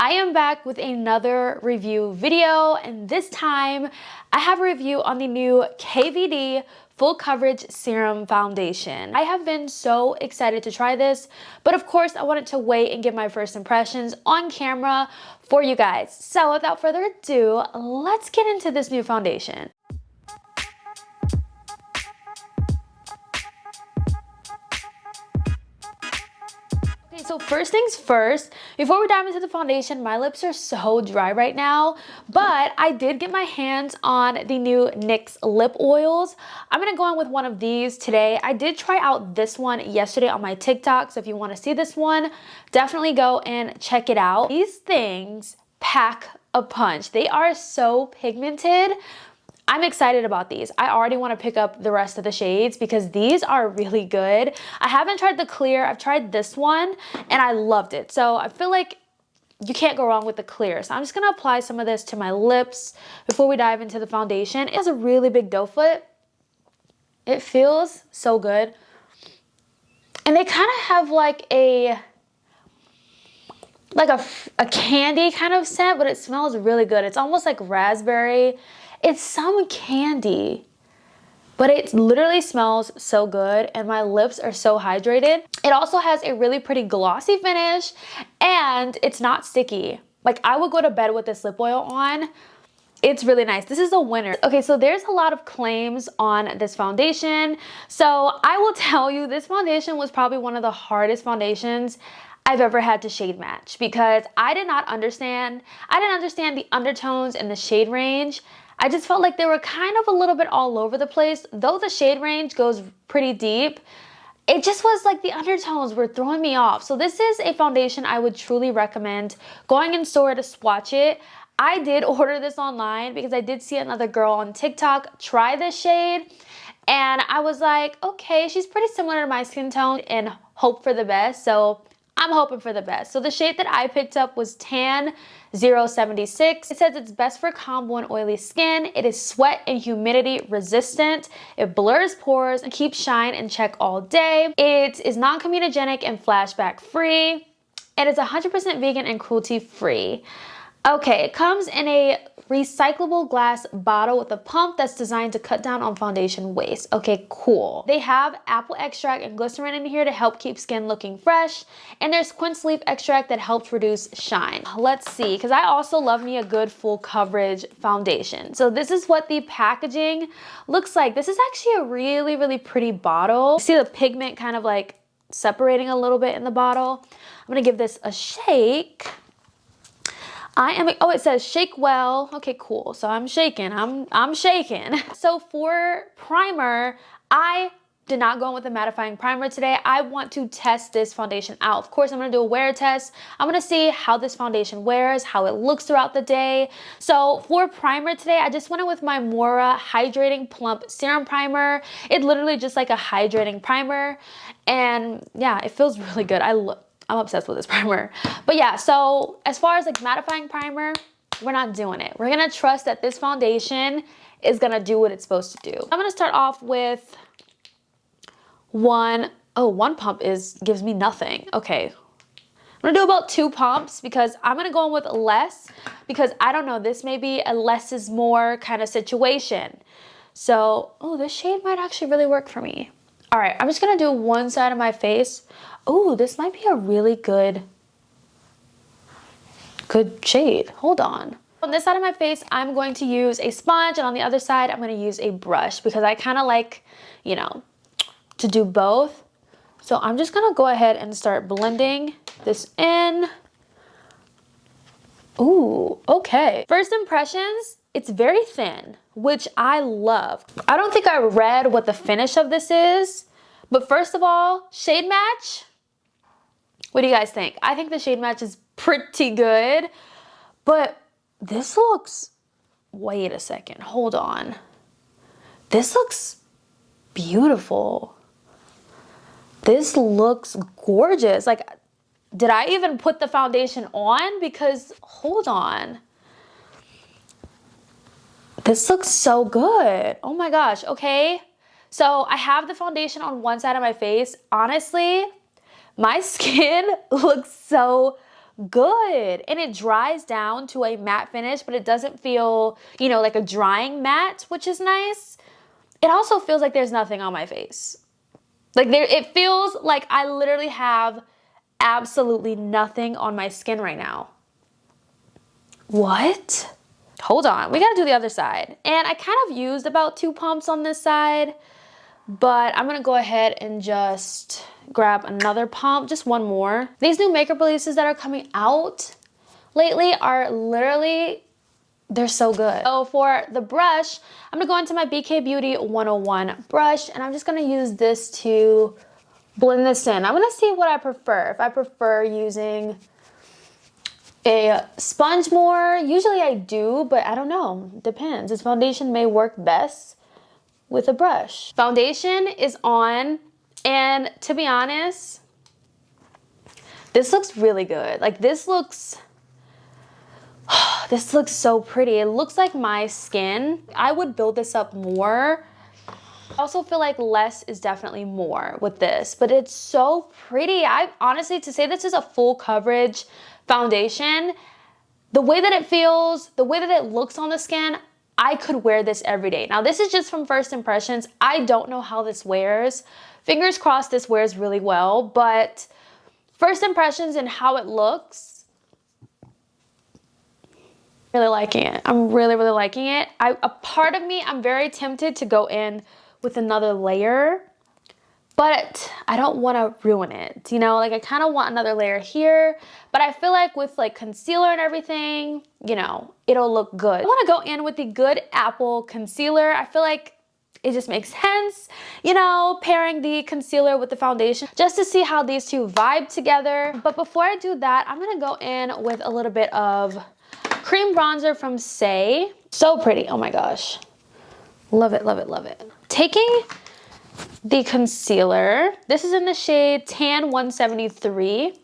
I am back with another review video, and this time I have a review on the new KVD Full Coverage Serum Foundation. I have been so excited to try this, but of course I wanted to wait and give my first impressions on camera for you guys. So without further ado, let's get into this new foundation. Okay, so first things first, before we dive into the foundation, my lips are so dry right now, but I did get my hands on the new NYX Lip Oils. I'm gonna go in with one of these today. I did try out this one yesterday on my TikTok, so if you wanna see this one, definitely go and check it out. These things pack a punch. They are so pigmented. I'm excited about these. I already want to pick up the rest of the shades because these are really good. I haven't tried the clear. I've tried this one and I loved it. So I feel like you can't go wrong with the clear. So I'm just going to apply some of this to my lips before we dive into the foundation. It has a really big doe foot. It feels so good. And they kind of have like a candy kind of scent, but it smells really good. It's almost like raspberry. It's some candy, but it literally smells so good and my lips are so hydrated. It also has a really pretty glossy finish and it's not sticky. Like I would go to bed with this lip oil on. It's really nice. This is a winner. Okay, so there's a lot of claims on this foundation. So I will tell you, this foundation was probably one of the hardest foundations I've ever had to shade match because I didn't understand the undertones and the shade range. I just felt like they were kind of a little bit all over the place. Though the shade range goes pretty deep, it just was like the undertones were throwing me off. So this is a foundation I would truly recommend going in store to swatch it. I did order this online because I did see another girl on TikTok try this shade. And I was like, okay, she's pretty similar to my skin tone and hope for the best. So I'm hoping for the best. So the shade that I picked up was Tan 076. It says it's best for combo and oily skin. It is sweat and humidity resistant. It blurs pores and keeps shine in check all day. It is non-comedogenic and flashback free. It is 100% vegan and cruelty free. Okay, it comes in a recyclable glass bottle with a pump that's designed to cut down on foundation waste. Okay, cool. They have apple extract and glycerin in here to help keep skin looking fresh. And there's quince leaf extract that helps reduce shine. Let's see, because I also love me a good full coverage foundation. So this is what the packaging looks like. This is actually a really, really pretty bottle. You see the pigment kind of like separating a little bit in the bottle. I'm gonna give this a shake. Oh, it says shake well. Okay, cool. So I'm shaking. I'm shaking. So for primer, I did not go in with a mattifying primer today. I want to test this foundation out. Of course, I'm gonna do a wear test. I'm gonna see how this foundation wears, how it looks throughout the day. So for primer today, I just went in with my Moira Hydrating Plump Serum Primer. It's literally just like a hydrating primer. And yeah, it feels really good. I'm obsessed with this primer. But yeah, so as far as like mattifying primer, we're not doing it. We're gonna trust that this foundation is gonna do what it's supposed to do. I'm gonna start off with one pump gives me nothing. Okay, I'm gonna do about 2 pumps because I'm gonna go in with less because I don't know, this may be a less is more kind of situation. So, this shade might actually really work for me. All right, I'm just gonna do one side of my face. Oh, this might be a really good shade. Hold on. On this side of my face, I'm going to use a sponge, and on the other side, I'm going to use a brush because I kind of like, you know, to do both. So I'm just going to go ahead and start blending this in. Ooh, okay. First impressions, it's very thin, which I love. I don't think I read what the finish of this is, but first of all, shade match. What do you guys think? I think the shade match is pretty good, but this looks, wait a second, hold on. This looks beautiful. This looks gorgeous. Like, did I even put the foundation on? Because, hold on. This looks so good. Oh my gosh, okay. So I have the foundation on one side of my face. Honestly, my skin looks so good, and it dries down to a matte finish, but it doesn't feel, you know, like a drying matte, which is nice. It also feels like there's nothing on my face. Like it feels like I literally have absolutely nothing on my skin right now. What? Hold on, we gotta do the other side. And I kind of used about 2 pumps on this side, but I'm gonna go ahead and just grab another pump, just one more. These new makeup releases that are coming out lately are literally, they're so good. So for the brush, I'm gonna go into my BK Beauty 101 brush, and I'm just gonna use this to blend this in. I'm gonna see what I prefer. If I prefer using a sponge more, usually I do, but I don't know, depends. This foundation may work best with a brush. Foundation is on, and to be honest, this looks really good. Like this looks so pretty. It looks like my skin. I would build this up more. I also feel like less is definitely more with this, but it's so pretty. I honestly, to say this is a full coverage foundation, the way that it feels, the way that it looks on the skin, I could wear this every day. Now this is just from first impressions. I don't know how this wears. Fingers crossed this wears really well, but first impressions and how it looks, really liking it. I'm really liking it. A part of me, I'm very tempted to go in with another layer, but I don't want to ruin it. You know, like I kind of want another layer here, but I feel like with like concealer and everything, you know, it'll look good. I want to go in with the Good Apple concealer. I feel like it just makes sense, you know, pairing the concealer with the foundation just to see how these two vibe together. But before I do that, I'm going to go in with a little bit of cream bronzer from Saie. So pretty. Oh my gosh. Love it, love it, love it. Taking the concealer, this is in the shade Tan 173,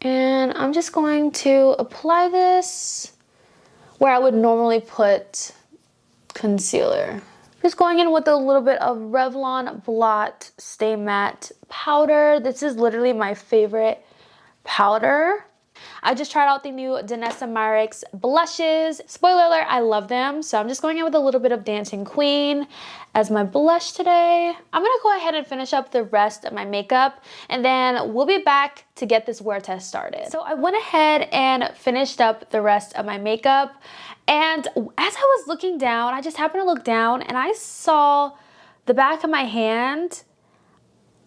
and I'm just going to apply this where I would normally put concealer. Just going in with a little bit of Revlon Blot Stay Matte powder. This is literally my favorite powder. I just tried out the new Danessa Myricks blushes. Spoiler alert, I love them. So I'm just going in with a little bit of Dancing Queen as my blush today. I'm gonna go ahead and finish up the rest of my makeup, and then we'll be back to get this wear test started. So I went ahead and finished up the rest of my makeup, and as I was looking down, I just happened to look down and I saw the back of my hand.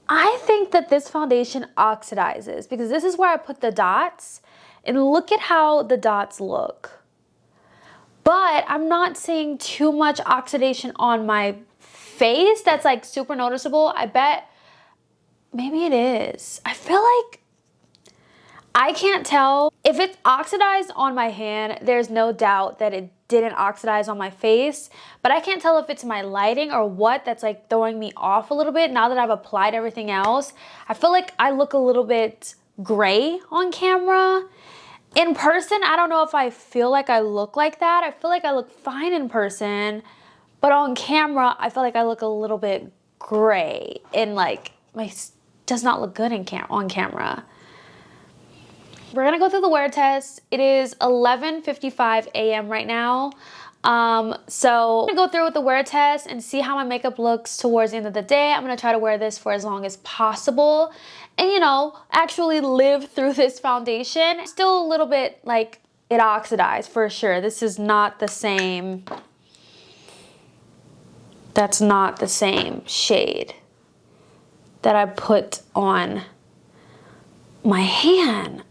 I think that this foundation oxidizes because this is where I put the dots, and look at how the dots look. But I'm not seeing too much oxidation on my face that's like super noticeable. I bet maybe it is. I feel like I can't tell. If it's oxidized on my hand, there's no doubt that it didn't oxidize on my face, but I can't tell if it's my lighting or what that's like throwing me off a little bit now that I've applied everything else. I feel like I look a little bit gray on camera. In person, I don't know if I feel like I look like that. I feel like I look fine in person, but on camera, I feel like I look a little bit gray and like does not look good on camera. We're gonna go through the wear test. It is 11:55 a.m. right now. So I'm gonna go through with the wear test and see how my makeup looks towards the end of the day. I'm gonna try to wear this for as long as possible and, you know, actually live through this foundation. Still a little bit like it oxidized for sure. This is not the same. That's not the same shade that I put on my hand.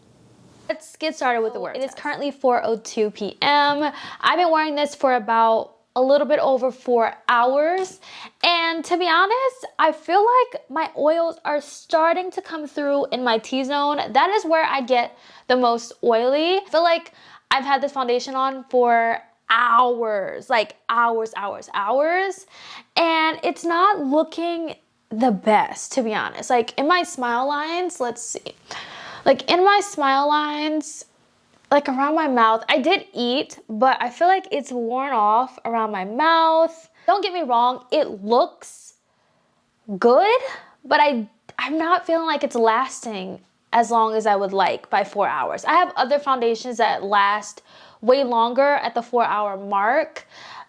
Let's get started with the wear test. It is currently 4:02 p.m. I've been wearing this for about a little bit over 4 hours. And to be honest, I feel like my oils are starting to come through in my T-zone. That is where I get the most oily. I feel like I've had this foundation on for hours, like hours. And it's not looking the best, to be honest. Like in my smile lines, let's see. Like in my smile lines, like around my mouth, I did eat, but I feel like it's worn off around my mouth. Don't get me wrong, it looks good, but I'm not feeling like it's lasting as long as I would like by 4 hours. I have other foundations that last way longer at the 4-hour mark.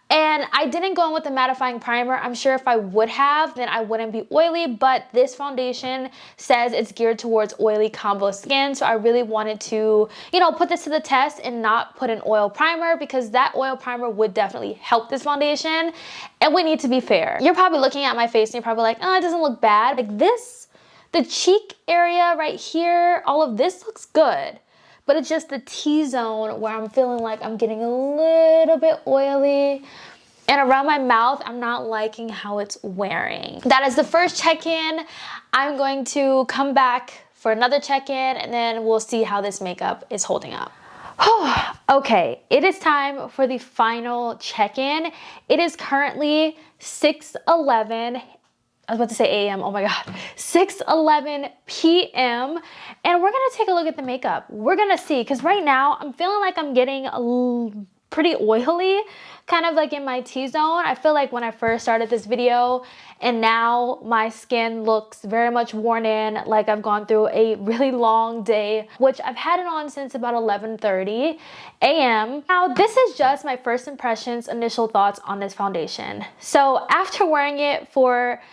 And I didn't go in with a mattifying primer. I'm sure if I would have, then I wouldn't be oily, but this foundation says it's geared towards oily combo skin. So I really wanted to, you know, put this to the test and not put an oil primer, because that oil primer would definitely help this foundation. And we need to be fair. You're probably looking at my face and you're probably like, oh, it doesn't look bad. Like this, the cheek area right here, all of this looks good. But it's just the T-zone where I'm feeling like I'm getting a little bit oily. And around my mouth, I'm not liking how it's wearing. That is the first check-in. I'm going to come back for another check-in, and then we'll see how this makeup is holding up. Okay, it is time for the final check-in. It is currently 6:11. I was about to say a.m. Oh my God. 6:11 p.m. And we're going to take a look at the makeup. We're going to see, because right now I'm feeling like I'm getting pretty oily, kind of like in my T-zone. I feel like when I first started this video, and now my skin looks very much worn in, like I've gone through a really long day, which I've had it on since about 11:30 a.m. Now, this is just my first impressions, initial thoughts on this foundation. So after wearing it for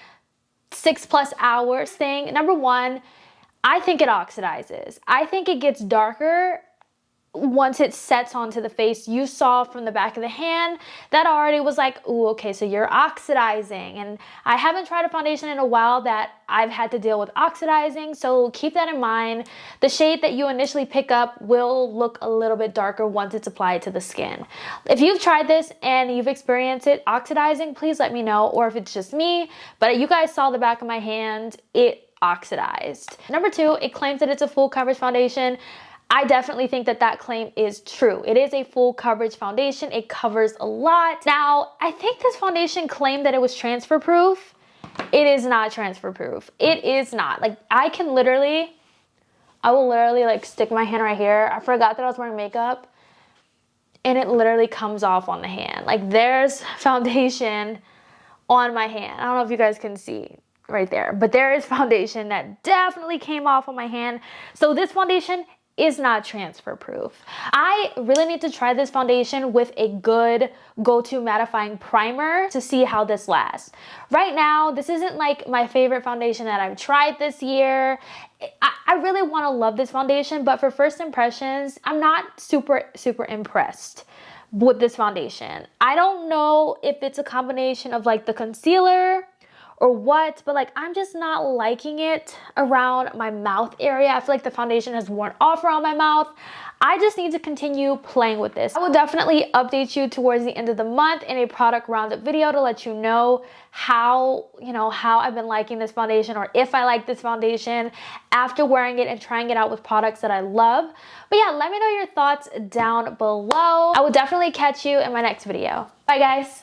6+ hours thing, number one, I think it oxidizes. I think it gets darker once it sets onto the face. You saw from the back of the hand that already was like, ooh, okay, so you're oxidizing. And I haven't tried a foundation in a while that I've had to deal with oxidizing, so keep that in mind. The shade that you initially pick up will look a little bit darker once it's applied to the skin. If you've tried this and you've experienced it oxidizing, please let me know, or if it's just me, but you guys saw the back of my hand, it oxidized. Number two, it claims that it's a full coverage foundation. I definitely think that that claim is true. It is a full coverage foundation. It covers a lot. Now, I think this foundation claimed that it was transfer proof. It is not transfer proof. It is not. Like, I will literally like stick my hand right here. I forgot that I was wearing makeup, and it literally comes off on the hand. Like, there's foundation on my hand. I don't know if you guys can see right there, but there is foundation that definitely came off on my hand. So this foundation is not transfer proof. I really need to try this foundation with a good go-to mattifying primer to see how this lasts. Right now, this isn't like my favorite foundation that I've tried this year. I really want to love this foundation, but for first impressions, I'm not super impressed with this foundation. I don't know if it's a combination of like the concealer or what, but like I'm just not liking it around my mouth area. I feel like the foundation has worn off around my mouth. I just need to continue playing with this. I will definitely update you towards the end of the month in a product roundup video to let you know how I've been liking this foundation, or if I like this foundation after wearing it and trying it out with products that I love. But yeah, let me know your thoughts down below. I will definitely catch you in my next video. Bye guys.